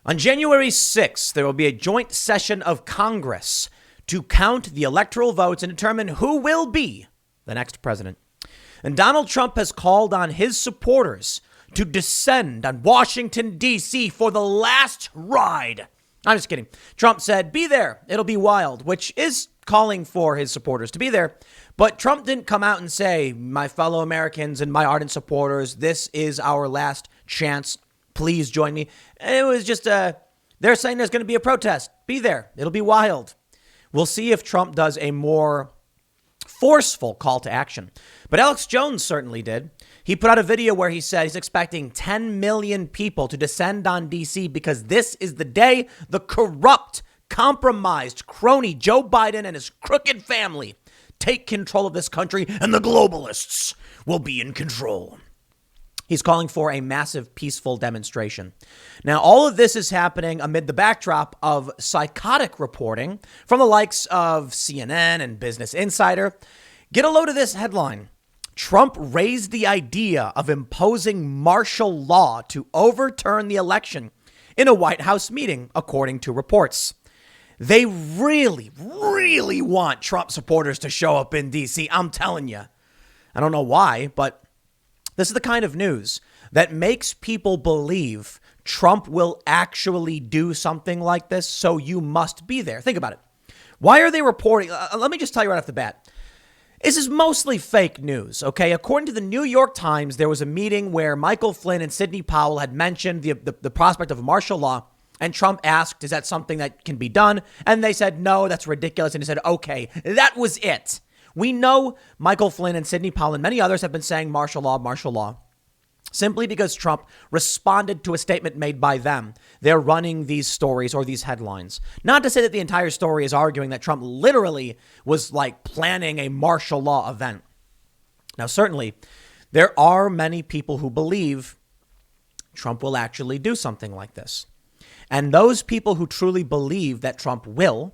On January 6th, there will be a joint session of Congress to count the electoral votes and determine who will be the next president. And Donald Trump has called on his supporters to descend on Washington, D.C. for the last ride. I'm just kidding. Trump said, be there. It'll be wild, which is calling for his supporters to be there. But Trump didn't come out and say, my fellow Americans and my ardent supporters, this is our last chance. Please join me. And it was just they're saying there's going to be a protest. Be there. It'll be wild. We'll see if Trump does a more forceful call to action. But Alex Jones certainly did. He put out a video where he said he's expecting 10 million people to descend on D.C. because this is the day the corrupt, compromised crony Joe Biden and his crooked family take control of this country and the globalists will be in control. He's calling for a massive peaceful demonstration. Now, all of this is happening amid the backdrop of psychotic reporting from the likes of CNN and Business Insider. Get a load of this headline. Trump raised the idea of imposing martial law to overturn the election in a White House meeting, according to reports. They really, really want Trump supporters to show up in D.C. I'm telling you. I don't know why, but this is the kind of news that makes people believe Trump will actually do something like this, so you must be there. Think about it. Why are they reporting? Let me just tell you right off the bat. This is mostly fake news, okay? According to the New York Times, there was a meeting where Michael Flynn and Sidney Powell had mentioned the prospect of martial law, and Trump asked, is that something that can be done? And they said, no, that's ridiculous. And he said, okay, that was it. We know Michael Flynn and Sidney Powell and many others have been saying martial law, simply because Trump responded to a statement made by them. They're running these stories or these headlines. Not to say that the entire story is arguing that Trump literally was like planning a martial law event. Now, certainly, there are many people who believe Trump will actually do something like this. And those people who truly believe that Trump will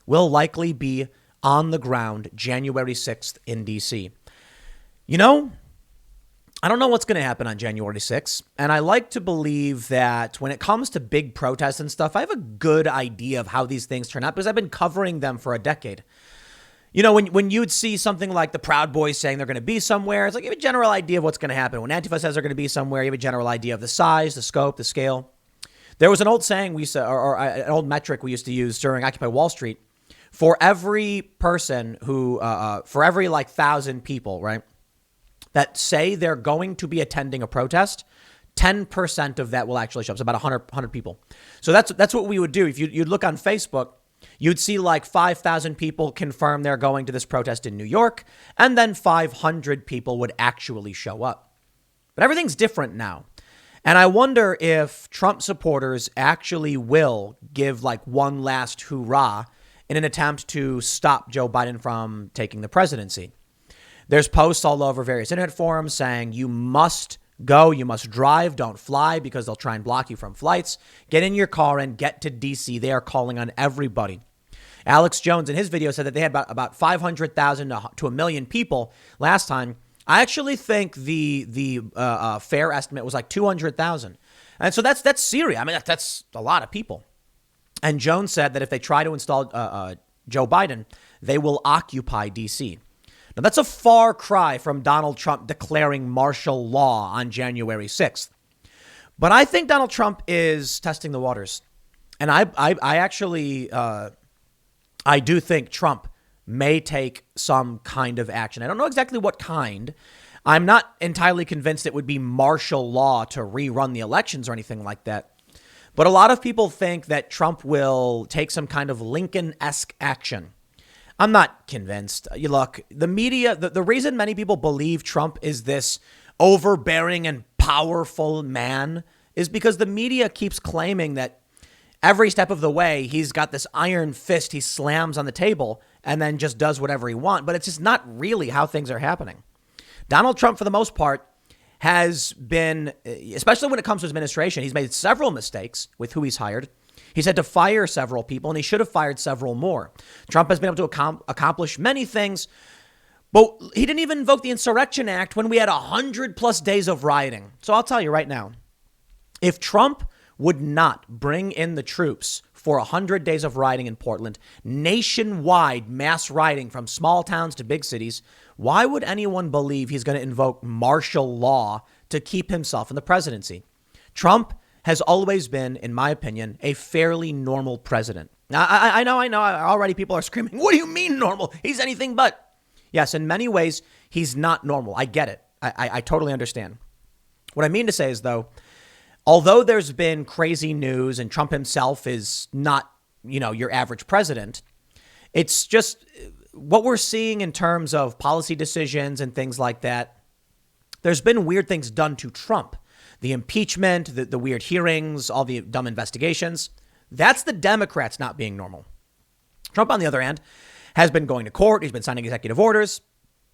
likely be on the ground January 6th in D.C. You know, I don't know what's going to happen on January 6th. And I like to believe that when it comes to big protests and stuff, I have a good idea of how these things turn out because I've been covering them for a decade. You know, when you'd see something like the Proud Boys saying they're going to be somewhere, it's like you have a general idea of what's going to happen. When Antifa says they're going to be somewhere, you have a general idea of the size, the scope, the scale. There was an old saying we used to, or an old metric we used to use during Occupy Wall Street. For every person who, for every like 1,000 people, right, that say they're going to be attending a protest, 10% of that will actually show up. So about 100 people. So that's what we would do. If you'd look on Facebook, you'd see like 5,000 people confirm they're going to this protest in New York, and then 500 people would actually show up. But everything's different now. And I wonder if Trump supporters actually will give like one last hoorah in an attempt to stop Joe Biden from taking the presidency. There's posts all over various internet forums saying you must go, you must drive, don't fly because they'll try and block you from flights. Get in your car and get to D.C. They are calling on everybody. Alex Jones in his video said that they had about 500,000 to a million people last time. I actually think the fair estimate was like 200,000. And so that's serious. I mean, that's a lot of people. And Jones said that if they try to install Joe Biden, they will occupy D.C. Now, that's a far cry from Donald Trump declaring martial law on January 6th. But I think Donald Trump is testing the waters. And I actually, I do think Trump may take some kind of action. I don't know exactly what kind. I'm not entirely convinced it would be martial law to rerun the elections or anything like that. But a lot of people think that Trump will take some kind of Lincoln-esque action. I'm not convinced. You look, the media, the reason many people believe Trump is this overbearing and powerful man is because the media keeps claiming that every step of the way, he's got this iron fist he slams on the table and then just does whatever he wants. But it's just not really how things are happening. Donald Trump, for the most part, has been, especially when it comes to his administration, he's made several mistakes with who he's hired. He's had to fire several people, and he should have fired several more. Trump has been able to accomplish many things, but he didn't even invoke the Insurrection Act when we had 100+ days of rioting. So I'll tell you right now, if Trump would not bring in the troops for 100 days of rioting in Portland, nationwide mass rioting from small towns to big cities, why would anyone believe he's going to invoke martial law to keep himself in the presidency? Trump has always been, in my opinion, a fairly normal president. Now, I know. Already people are screaming, what do you mean normal? He's anything but. Yes, in many ways, he's not normal. I get it. I totally understand. What I mean to say is, though, although there's been crazy news and Trump himself is not, your average president, it's just what we're seeing in terms of policy decisions and things like that. There's been weird things done to Trump. The impeachment, the weird hearings, all the dumb investigations. That's the Democrats not being normal. Trump, on the other hand, has been going to court. He's been signing executive orders.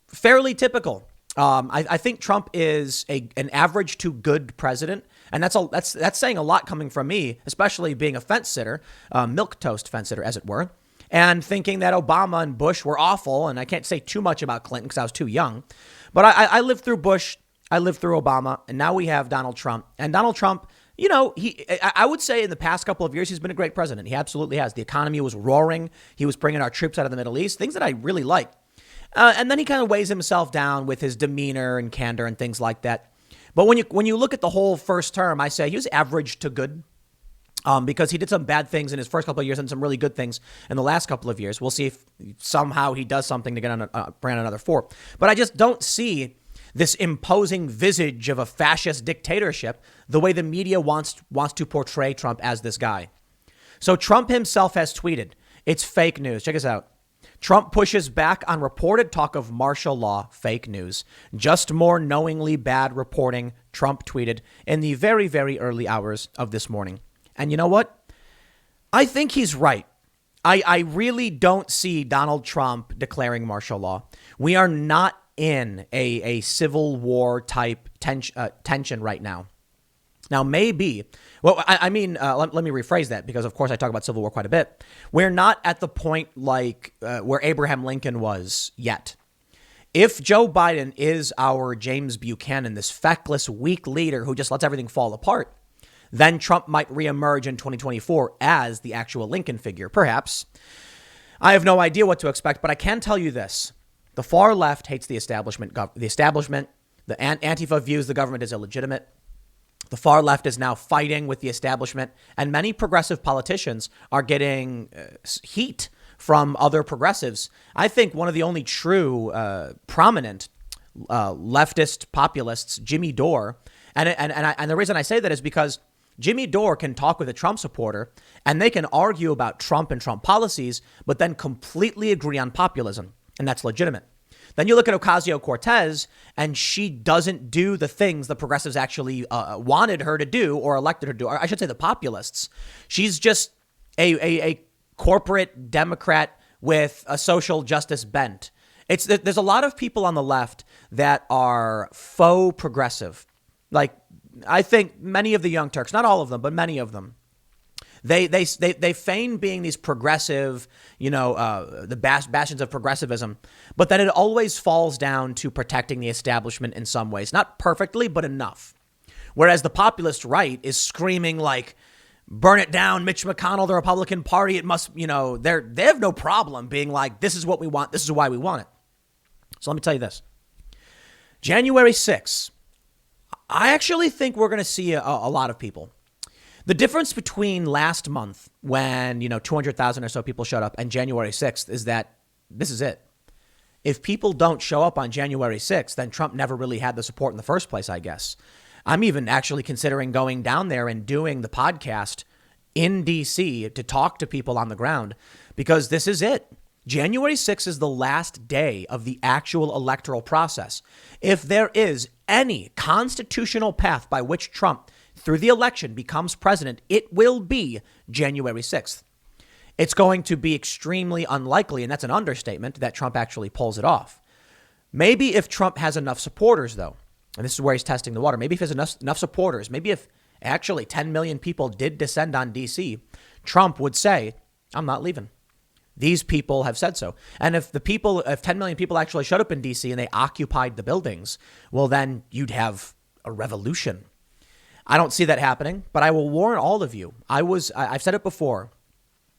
Fairly typical. I think Trump is an average to good president. And that's saying a lot coming from me, especially being a fence sitter, milquetoast fence sitter, as it were, and thinking that Obama and Bush were awful. And I can't say too much about Clinton because I was too young. But I lived through Bush. I lived through Obama. And now we have Donald Trump. And Donald Trump, I would say in the past couple of years, he's been a great president. He absolutely has. The economy was roaring. He was bringing our troops out of the Middle East, things that I really like. And then he kind of weighs himself down with his demeanor and candor and things like that. But when you look at the whole first term, I say he was average to good because he did some bad things in his first couple of years and some really good things in the last couple of years. We'll see if somehow he does something to get on brand another 4. But I just don't see this imposing visage of a fascist dictatorship the way the media wants to portray Trump as this guy. So Trump himself has tweeted, it's fake news. Check this out. Trump pushes back on reported talk of martial law, fake news. Just more knowingly bad reporting, Trump tweeted in the very, very early hours of this morning. And you know what? I think he's right. I really don't see Donald Trump declaring martial law. We are not in a civil war type tension right now. Now, maybe, let me rephrase that because, of course, I talk about civil war quite a bit. We're not at the point like where Abraham Lincoln was yet. If Joe Biden is our James Buchanan, this feckless, weak leader who just lets everything fall apart, then Trump might reemerge in 2024 as the actual Lincoln figure, perhaps. I have no idea what to expect, but I can tell you this. The far left hates the establishment. The Antifa views the government as illegitimate. The far left is now fighting with the establishment, and many progressive politicians are getting heat from other progressives. I think one of the only true prominent leftist populists, Jimmy Dore, and the reason I say that is because Jimmy Dore can talk with a Trump supporter, and they can argue about Trump and Trump policies, but then completely agree on populism, and that's legitimate. Then you look at Ocasio-Cortez, and she doesn't do the things the progressives actually wanted her to do or elected her to do. Or I should say the populists. She's just a corporate Democrat with a social justice bent. There's a lot of people on the left that are faux progressive. Like, I think many of the Young Turks, not all of them, but many of them, They feign being these progressive, the bastions of progressivism, but then it always falls down to protecting the establishment in some ways, not perfectly, but enough. Whereas the populist right is screaming like, burn it down, Mitch McConnell, the Republican Party. It must, they have no problem being like, this is what we want. This is why we want it. So let me tell you this. January 6th, I actually think we're going to see a lot of people. The difference between last month when, 200,000 or so people showed up and January 6th is that this is it. If people don't show up on January 6th, then Trump never really had the support in the first place, I guess. I'm even actually considering going down there and doing the podcast in D.C. to talk to people on the ground because this is it. January 6th is the last day of the actual electoral process. If there is any constitutional path by which Trump through the election becomes president, it will be January 6th. It's going to be extremely unlikely, and that's an understatement, that Trump actually pulls it off. Maybe if Trump has enough supporters, though, and this is where he's testing the water, maybe if he has enough supporters, maybe if actually 10 million people did descend on D.C., Trump would say, I'm not leaving. These people have said so. And if 10 million people actually showed up in D.C. and they occupied the buildings, well, then you'd have a revolution. I don't see that happening, but I will warn all of you. I've said it before.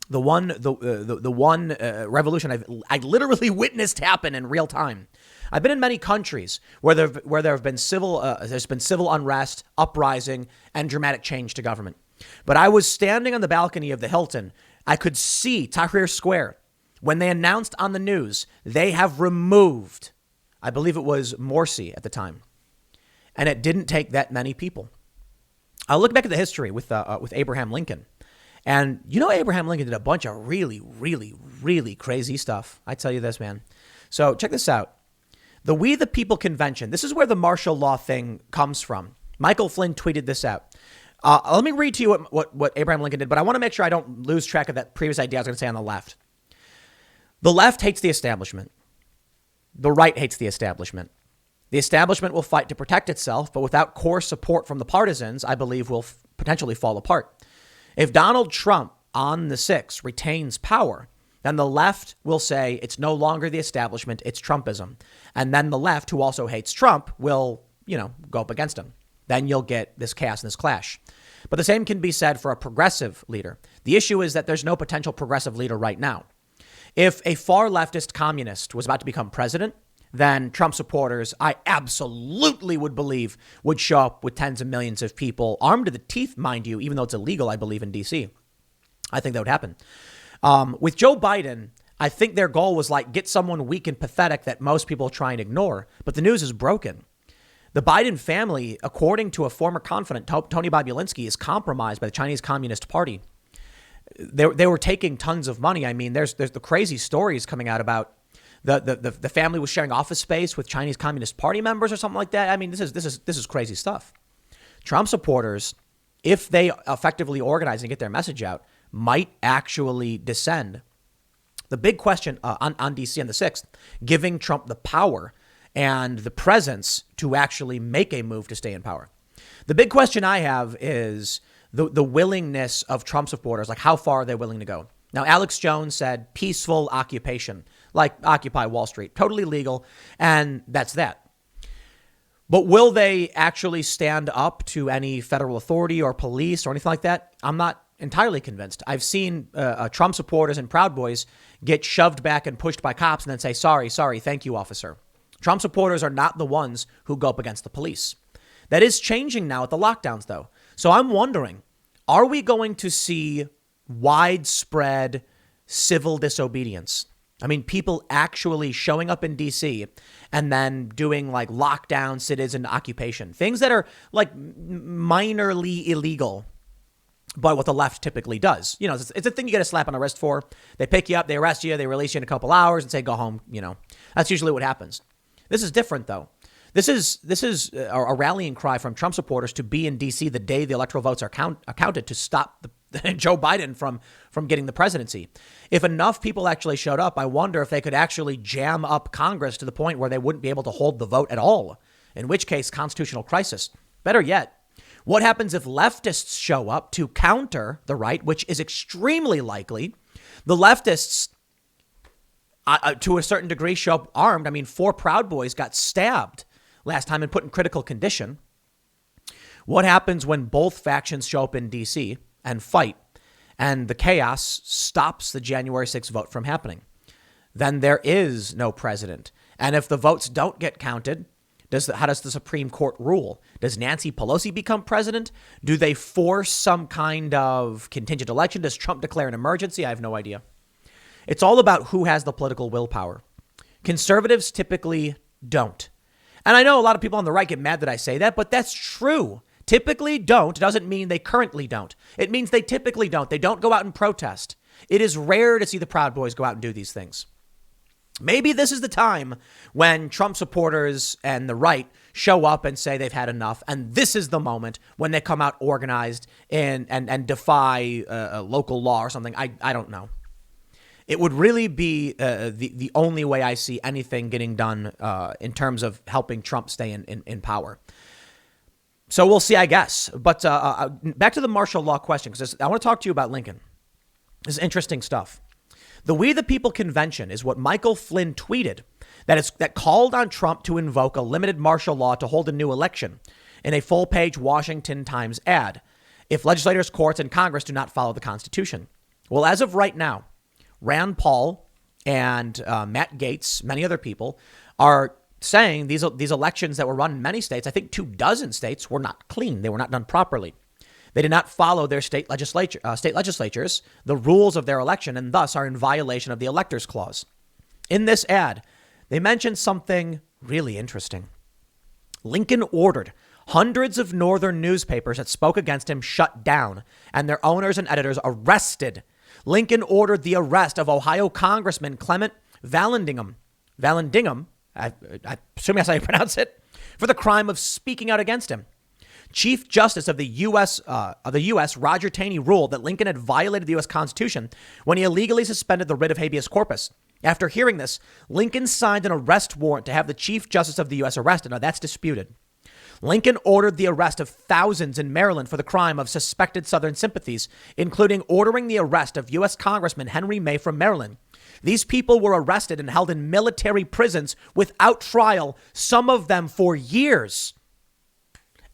The one revolution I literally witnessed happen in real time. I've been in many countries where there have been there's been civil unrest, uprising, and dramatic change to government. But I was standing on the balcony of the Hilton. I could see Tahrir Square when they announced on the news they have removed, I believe it was Morsi at the time, and it didn't take that many people. I'll look back at the history with Abraham Lincoln. And Abraham Lincoln did a bunch of really, really, really crazy stuff. I tell you this, man. So check this out. The We the People Convention. This is where the martial law thing comes from. Michael Flynn tweeted this out. Let me read to you what Abraham Lincoln did, but I want to make sure I don't lose track of that previous idea I was going to say on the left. The left hates the establishment. The right hates the establishment. The establishment will fight to protect itself, but without core support from the partisans, I believe will potentially fall apart. If Donald Trump on the 6th retains power, then the left will say it's no longer the establishment, it's Trumpism. And then the left, who also hates Trump, will, go up against him. Then you'll get this chaos and this clash. But the same can be said for a progressive leader. The issue is that there's no potential progressive leader right now. If a far leftist communist was about to become president, then Trump supporters, I absolutely would believe, would show up with tens of millions of people, armed to the teeth, mind you, even though it's illegal, I believe, in D.C. I think that would happen. With Joe Biden, I think their goal was get someone weak and pathetic that most people try and ignore. But the news is broken. The Biden family, according to a former confidant, Tony Bobulinski, is compromised by the Chinese Communist Party. They were taking tons of money. I mean, there's the crazy stories coming out about the family was sharing office space with Chinese Communist Party members or something like that. I mean, this is crazy stuff. Trump supporters, if they effectively organize and get their message out, might actually descend. The big question on DC on the 6th, giving Trump the power and the presence to actually make a move to stay in power. The big question I have is the willingness of Trump supporters, how far are they willing to go? Now, Alex Jones said peaceful occupation, like Occupy Wall Street, totally legal. And that's that. But will they actually stand up to any federal authority or police or anything like that? I'm not entirely convinced. I've seen Trump supporters and Proud Boys get shoved back and pushed by cops and then say, sorry, thank you, officer. Trump supporters are not the ones who go up against the police. That is changing now with the lockdowns, though. So I'm wondering, are we going to see widespread civil disobedience? I mean, people actually showing up in D.C. and then doing lockdown, citizen occupation, things that are minorly illegal, but what the left typically does. It's a thing you get a slap on the wrist for. They pick you up, they arrest you, they release you in a couple hours and say, go home. That's usually what happens. This is different, though. This is a rallying cry from Trump supporters to be in D.C. the day the electoral votes are counted to stop Joe Biden from getting the presidency. If enough people actually showed up, I wonder if they could actually jam up Congress to the point where they wouldn't be able to hold the vote at all, in which case constitutional crisis. Better yet, what happens if leftists show up to counter the right, which is extremely likely? The leftists, to a certain degree, show up armed. I mean, 4 Proud Boys got stabbed last time and put in critical condition. What happens when both factions show up in D.C. and fight, and the chaos stops the January 6th vote from happening? Then there is no president. And if the votes don't get counted, how does the Supreme Court rule? Does Nancy Pelosi become president? Do they force some kind of contingent election? Does Trump declare an emergency? I have no idea. It's all about who has the political willpower. Conservatives typically don't. And I know a lot of people on the right get mad that I say that, but that's true. Typically don't doesn't mean they currently don't. It means they typically don't. They don't go out and protest. It is rare to see the Proud Boys go out and do these things. Maybe this is the time when Trump supporters and the right show up and say they've had enough. And this is the moment when they come out organized and defy a local law or something. I don't know. It would really be the only way I see anything getting done in terms of helping Trump stay in power. So we'll see, I guess. But back to the martial law question, because I want to talk to you about Lincoln. This is interesting stuff. The We the People Convention is what Michael Flynn tweeted that called on Trump to invoke a limited martial law to hold a new election. in a full-page Washington Times ad if legislators, courts, and Congress do not follow the Constitution. Well, as of right now, Rand Paul and Matt Gaetz, many other people, are saying these elections that were run in many states, I think 24 states, were not clean. They were not done properly. They did not follow their state legislatures, the rules of their election, and thus are in violation of the Electors Clause. In this ad, they mentioned something really interesting. Lincoln ordered hundreds of northern newspapers that spoke against him shut down and their owners and editors arrested. Lincoln ordered the arrest of Ohio Congressman Clement Vallandigham, I assume that's how you pronounce it, for the crime of speaking out against him. Chief Justice of the U.S. Roger Taney ruled that Lincoln had violated the U.S. Constitution when he illegally suspended the writ of habeas corpus. After hearing this, Lincoln signed an arrest warrant to have the Chief Justice of the U.S. arrested. Now, that's disputed. Lincoln ordered the arrest of thousands in Maryland for the crime of suspected Southern sympathies, including ordering the arrest of U.S. Congressman Henry May from Maryland. These people were arrested and held in military prisons without trial, some of them for years.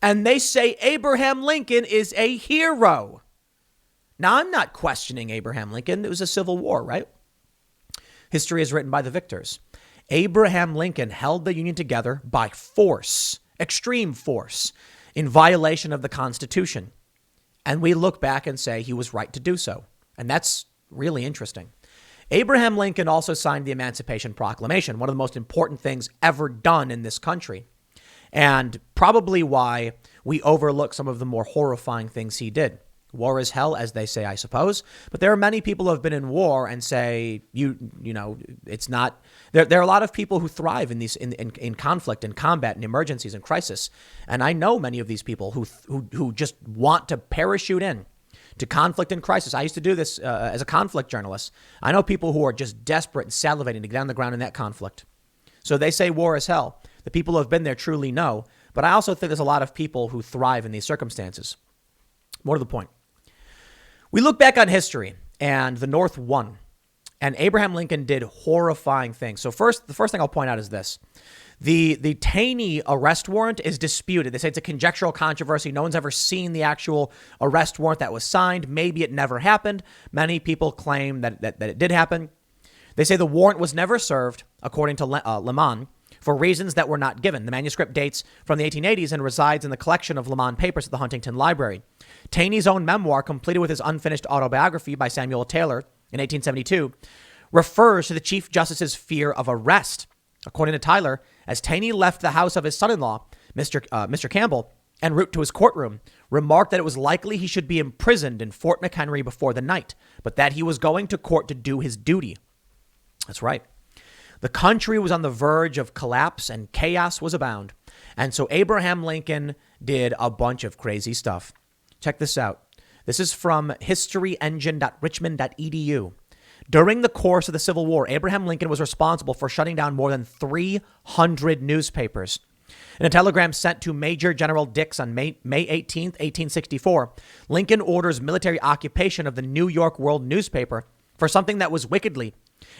And they say Abraham Lincoln is a hero. Now, I'm not questioning Abraham Lincoln. It was a civil war, right? History is written by the victors. Abraham Lincoln held the Union together by force, extreme force, in violation of the Constitution. And we look back and say he was right to do so. And that's really interesting. Abraham Lincoln also signed the Emancipation Proclamation, one of the most important things ever done in this country. And probably why we overlook some of the more horrifying things he did. War is hell, as they say, I suppose. But there are many people who have been in war and say, you know, it's not. There are a lot of people who thrive in conflict and combat and emergencies and crisis. And I know many of these people who just want to parachute in to conflict and crisis. I used to do this as a conflict journalist. I know people who are just desperate and salivating to get on the ground in that conflict. So they say war is hell. The people who have been there truly know. But I also think there's a lot of people who thrive in these circumstances. More to the point. We look back on history and the North won. And Abraham Lincoln did horrifying things. So the first thing I'll point out is this. The Taney arrest warrant is disputed. They say it's a conjectural controversy. No one's ever seen the actual arrest warrant that was signed. Maybe it never happened. Many people claim that it did happen. They say the warrant was never served, according to Lemon, for reasons that were not given. The manuscript dates from the 1880s and resides in the collection of Lemon papers at the Huntington Library. Taney's own memoir, completed with his unfinished autobiography by Samuel Taylor in 1872, refers to the Chief Justice's fear of arrest. According to Tyler, as Taney left the house of his son-in-law, Mr. Campbell, en route to his courtroom, remarked that it was likely he should be imprisoned in Fort McHenry before the night, but that he was going to court to do his duty. That's right. The country was on the verge of collapse and chaos was abound. And so Abraham Lincoln did a bunch of crazy stuff. Check this out. This is from historyengine.richmond.edu. During the course of the Civil War, Abraham Lincoln was responsible for shutting down more than 300 newspapers. In a telegram sent to Major General Dix on May 18, 1864, Lincoln orders military occupation of the New York World newspaper for something that was wickedly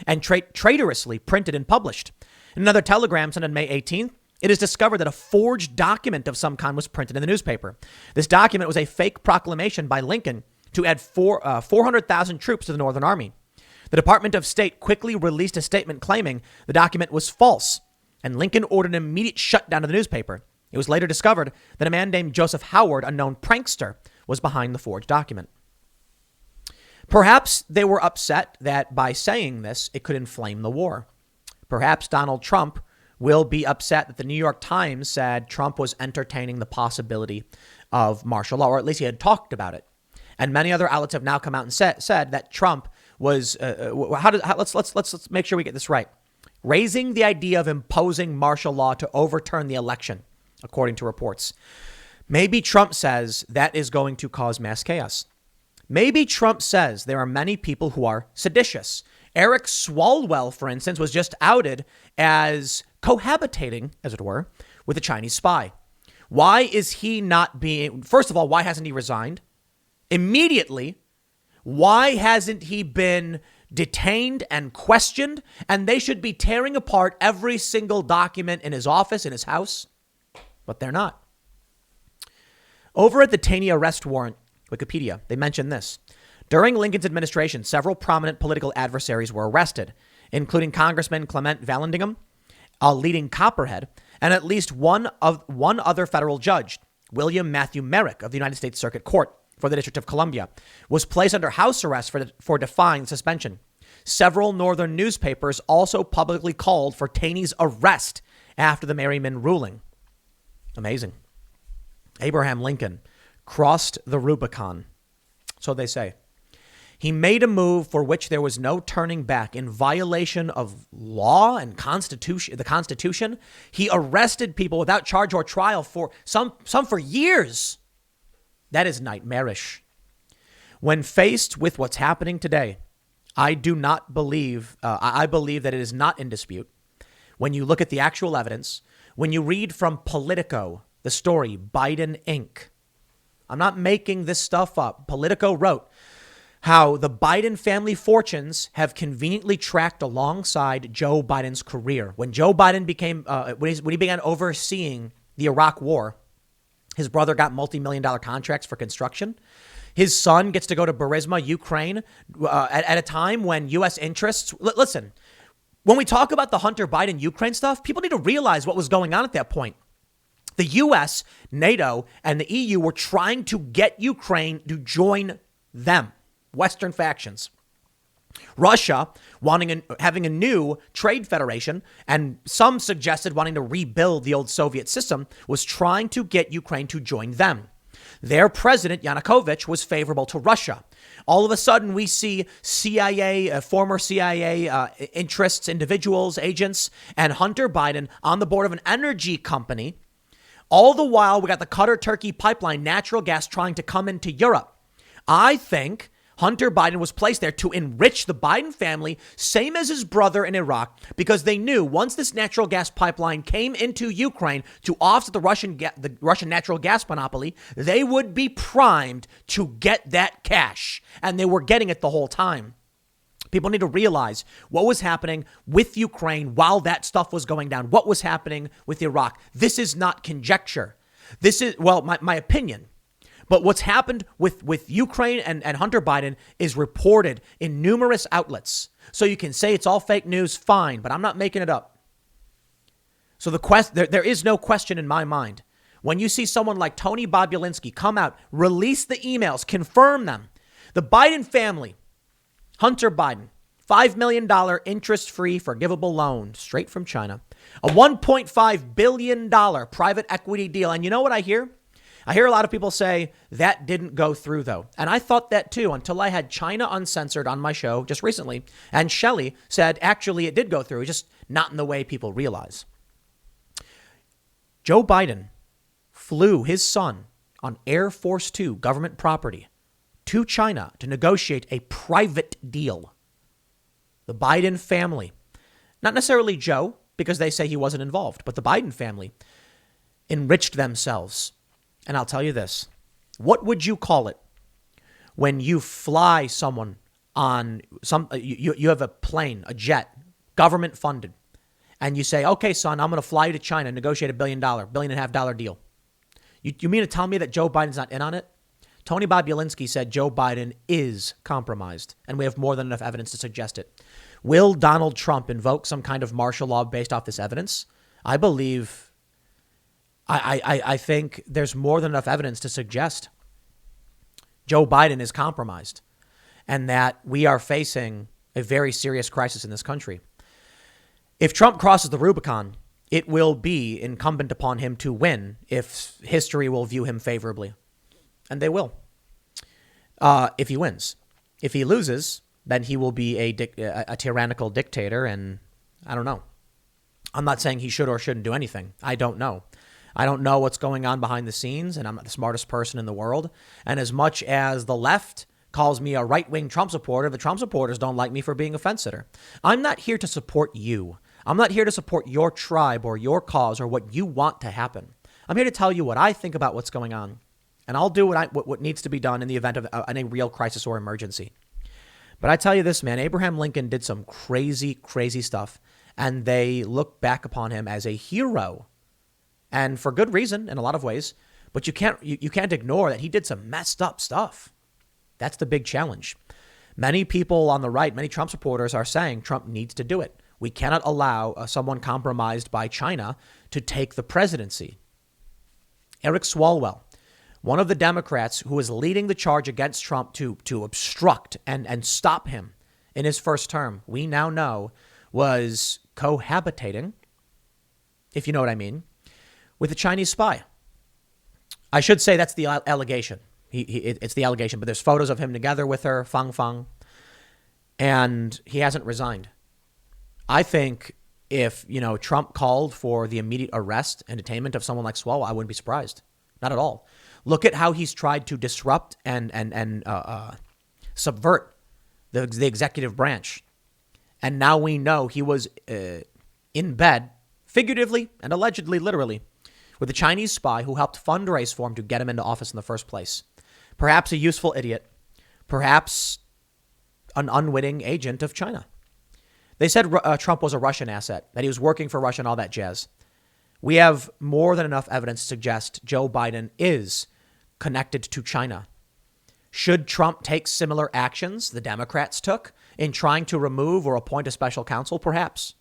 and traitorously printed and published. In another telegram sent on May 18th, it is discovered that a forged document of some kind was printed in the newspaper. This document was a fake proclamation by Lincoln to add 400,000 troops to the Northern Army. The Department of State quickly released a statement claiming the document was false, and Lincoln ordered an immediate shutdown of the newspaper. It was later discovered that a man named Joseph Howard, a known prankster, was behind the forged document. Perhaps they were upset that by saying this, it could inflame the war. Perhaps Donald Trump will be upset that the New York Times said Trump was entertaining the possibility of martial law, or at least he had talked about it. And many other outlets have now come out and said that Trump was, let's make sure we get this right, raising the idea of imposing martial law to overturn the election, according to reports. Maybe Trump says that is going to cause mass chaos. Maybe Trump says there are many people who are seditious. Eric Swalwell, for instance, was just outed as cohabitating, as it were, with a Chinese spy. Why is he not being, first of all, why hasn't he resigned immediately? Why hasn't he been detained and questioned? And they should be tearing apart every single document in his office, in his house. But they're not. Over at the Taney arrest warrant, Wikipedia, they mention this. During Lincoln's administration, several prominent political adversaries were arrested, including Congressman Clement Vallandigham, a leading Copperhead, and at least one other federal judge, William Matthew Merrick of the United States Circuit Court for the District of Columbia, was placed under house arrest for defying suspension. Several northern newspapers also publicly called for Taney's arrest after the Merryman ruling. Amazing. Abraham Lincoln crossed the Rubicon, so they say. He made a move for which there was no turning back in violation of law and the Constitution. He arrested people without charge or trial for some for years. That is nightmarish. When faced with what's happening today, I do not believe, I believe that it is not in dispute. When you look at the actual evidence, when you read from Politico, the story Biden Inc. I'm not making this stuff up. Politico wrote how the Biden family fortunes have conveniently tracked alongside Joe Biden's career. When Joe Biden when he began overseeing the Iraq War, his brother got multi-million-dollar contracts for construction. His son gets to go to Burisma, Ukraine, at a time when U.S. interests. Listen, when we talk about the Hunter Biden Ukraine stuff, people need to realize what was going on at that point. The U.S., NATO, and the EU were trying to get Ukraine to join them. Western factions. Russia having a new trade federation, and some suggested wanting to rebuild the old Soviet system, was trying to get Ukraine to join them. Their president, Yanukovych, was favorable to Russia. All of a sudden, we see CIA, former CIA interests, individuals, agents, and Hunter Biden on the board of an energy company. All the while, we got the Qatar-Turkey pipeline, natural gas trying to come into Europe. I think Hunter Biden was placed there to enrich the Biden family, same as his brother in Iraq, because they knew once this natural gas pipeline came into Ukraine to offset the Russian natural gas monopoly, they would be primed to get that cash. And they were getting it the whole time. People need to realize what was happening with Ukraine while that stuff was going down, what was happening with Iraq. This is not conjecture. This is, well, my opinion. But what's happened with Ukraine and Hunter Biden is reported in numerous outlets. So you can say it's all fake news, fine, but I'm not making it up. So there is no question in my mind. When you see someone like Tony Bobulinski come out, release the emails, confirm them. The Biden family, Hunter Biden, $5 million interest-free forgivable loan straight from China, a $1.5 billion private equity deal. And you know what I hear? I hear a lot of people say that didn't go through, though. And I thought that, too, until I had China Uncensored on my show just recently. And Shelley said, actually, it did go through, just not in the way people realize. Joe Biden flew his son on Air Force Two government property to China to negotiate a private deal. The Biden family, not necessarily Joe, because they say he wasn't involved, but the Biden family enriched themselves. And I'll tell you this, what would you call it when you fly someone on you have a plane, a jet, government funded, and you say, okay, son, I'm going to fly you to China, negotiate $1 billion dollar deal. You mean to tell me that Joe Biden's not in on it? Tony Bobulinski said Joe Biden is compromised, and we have more than enough evidence to suggest it. Will Donald Trump invoke some kind of martial law based off this evidence? I think there's more than enough evidence to suggest Joe Biden is compromised and that we are facing a very serious crisis in this country. If Trump crosses the Rubicon, it will be incumbent upon him to win if history will view him favorably. And they will. If he wins. If he loses, then he will be a tyrannical dictator. And I don't know. I'm not saying he should or shouldn't do anything. I don't know. I don't know what's going on behind the scenes, and I'm not the smartest person in the world. And as much as the left calls me a right-wing Trump supporter, the Trump supporters don't like me for being a fence sitter. I'm not here to support you. I'm not here to support your tribe or your cause or what you want to happen. I'm here to tell you what I think about what's going on, and I'll do what needs to be done in the event of any real crisis or emergency. But I tell you this, man, Abraham Lincoln did some crazy, crazy stuff, and they look back upon him as a hero. And for good reason, in a lot of ways. But you can't ignore that he did some messed up stuff. That's the big challenge. Many people on the right, many Trump supporters are saying Trump needs to do it. We cannot allow someone compromised by China to take the presidency. Eric Swalwell, one of the Democrats who is leading the charge against Trump to obstruct and stop him in his first term, we now know was cohabitating, if you know what I mean, with a Chinese spy. I should say that's the allegation. It's the allegation, but there's photos of him together with her, Fang, and he hasn't resigned. I think if, Trump called for the immediate arrest and detainment of someone like Swalwell, I wouldn't be surprised. Not at all. Look at how he's tried to disrupt and subvert the executive branch. And now we know he was in bed, figuratively and allegedly, literally, with a Chinese spy who helped fundraise for him to get him into office in the first place. Perhaps a useful idiot. Perhaps an unwitting agent of China. They said Trump was a Russian asset, that he was working for Russia and all that jazz. We have more than enough evidence to suggest Joe Biden is connected to China. Should Trump take similar actions the Democrats took in trying to remove or appoint a special counsel? Perhaps.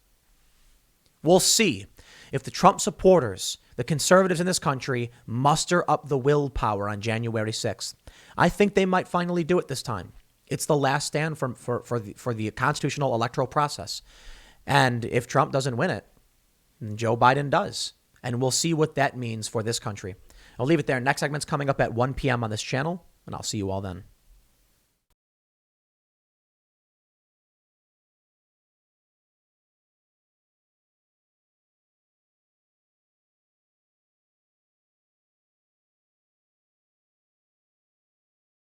We'll see if the Trump supporters, the conservatives in this country, muster up the willpower on January 6th. I think they might finally do it this time. It's the last stand for the constitutional electoral process. And if Trump doesn't win it, Joe Biden does. And we'll see what that means for this country. I'll leave it there. Next segment's coming up at 1 p.m. on this channel, and I'll see you all then.